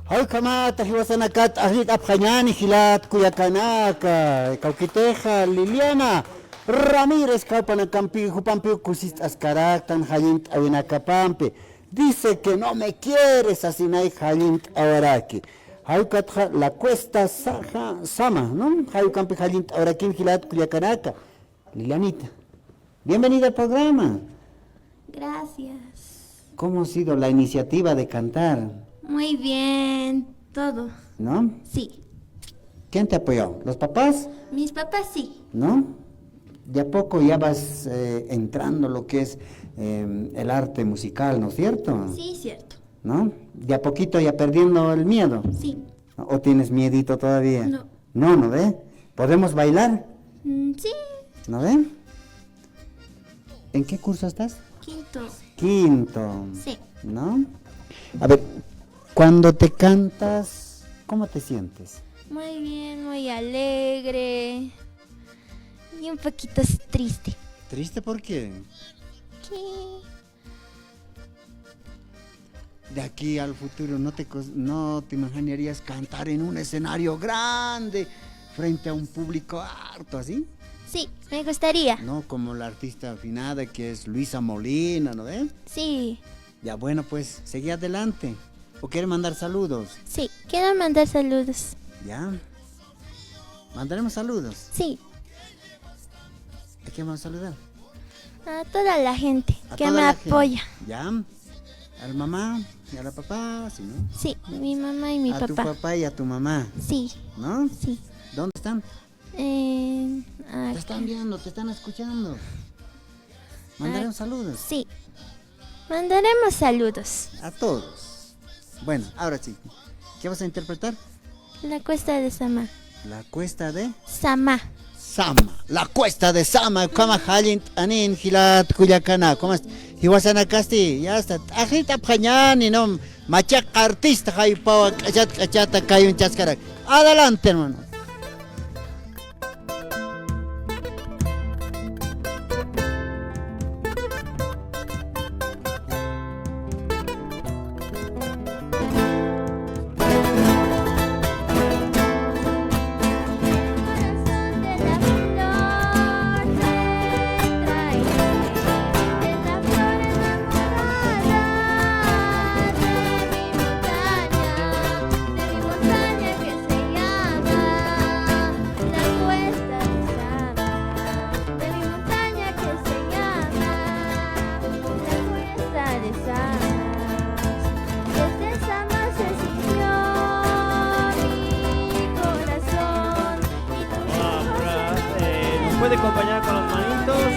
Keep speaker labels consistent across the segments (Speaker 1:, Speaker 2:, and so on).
Speaker 1: Ay, kamata, hiwasanakat, ahit apjañani, hilat, kuyakanaka, Cauquiteja, Liliana, Ramírez, Kaupanacampi, Jupampi, Kusit Ascaractan, Jalint, Avinacapampe. Dice que no me quieres, así no hay Jalint Awaraki. Haukatja, la cuesta Sama, ¿no? Haukampi, Jalint Awarakin, Hilat, Kuyakanaka. Lilianita, bienvenida al programa.
Speaker 2: Gracias.
Speaker 1: ¿Cómo ha sido la iniciativa de cantar?
Speaker 2: Muy bien, todo.
Speaker 1: ¿No?
Speaker 2: Sí.
Speaker 1: ¿Quién te apoyó? ¿Los papás?
Speaker 2: Mis papás sí.
Speaker 1: ¿No? De a poco ya vas entrando lo que es el arte musical, ¿no es cierto?
Speaker 2: Sí, cierto.
Speaker 1: ¿No? De a poquito ya perdiendo el miedo.
Speaker 2: Sí.
Speaker 1: ¿O tienes miedito todavía?
Speaker 2: No.
Speaker 1: No, ¿no ve? ¿Podemos bailar?
Speaker 2: Sí.
Speaker 1: ¿No ve? ¿En qué curso estás?
Speaker 2: Quinto.
Speaker 1: Quinto.
Speaker 2: Sí.
Speaker 1: ¿No? A ver, cuando te cantas, ¿cómo te sientes?
Speaker 2: Muy bien, muy alegre. Y un poquito triste.
Speaker 1: ¿Triste por qué?
Speaker 2: ¿Qué?
Speaker 1: De aquí al futuro no te imaginarías cantar en un escenario grande frente a un público harto, ¿así?
Speaker 2: Sí, me gustaría.
Speaker 1: No, como la artista afinada que es Luisa Molina, ¿no ve?
Speaker 2: Sí.
Speaker 1: Ya bueno, pues, seguí adelante. ¿O quiere mandar saludos?
Speaker 2: Sí, quiero mandar saludos.
Speaker 1: Ya. Mandaremos saludos.
Speaker 2: Sí,
Speaker 1: ¿A quién vamos a saludar?
Speaker 2: a toda la gente
Speaker 1: A
Speaker 2: que
Speaker 1: toda
Speaker 2: me
Speaker 1: la gente.
Speaker 2: apoya.
Speaker 1: Ya. A la mamá y a la papá, ¿sí, no?
Speaker 2: Sí, mi mamá y mi
Speaker 1: a tu
Speaker 2: papá.
Speaker 1: papá y a tu mamá,
Speaker 2: Sí,
Speaker 1: ¿no?
Speaker 2: sí.
Speaker 1: ¿Dónde están? Te
Speaker 2: Acá.
Speaker 1: están viendo, te están escuchando. Mandaremos saludos
Speaker 2: Sí. Mandaremos saludos.
Speaker 1: a todos. Bueno, ahora sí. ¿Qué vas a interpretar?
Speaker 2: La cuesta de Sama.
Speaker 1: La cuesta de
Speaker 2: Sama.
Speaker 1: Sama. La cuesta de Sama. Kama Jalint Anin Hilat Kuyakana. ¿Cómo es? Hiwasana Casti. Ya está. Ajita Pañani, no. Machak artista Jaipawa Kachata Kayun Chaskara. Adelante, hermano.
Speaker 3: Puede acompañar con las manitos.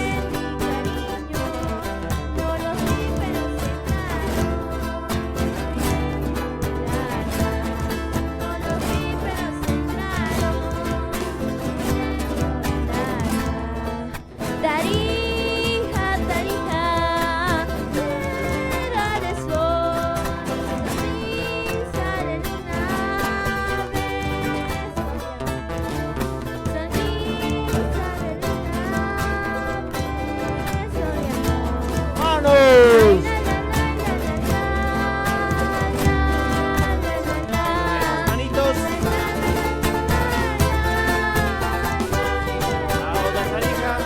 Speaker 2: Tarija, tarija, tierra de sol, sonrisa de luna, sonrisa de luna, beso de amor.
Speaker 3: ¡Manos! Manitos. Ahora, Sarija.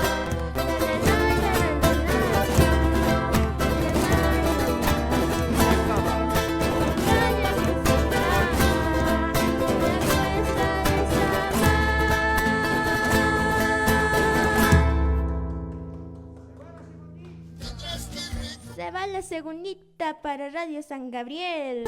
Speaker 2: Se va la segundita para Radio San Gabriel.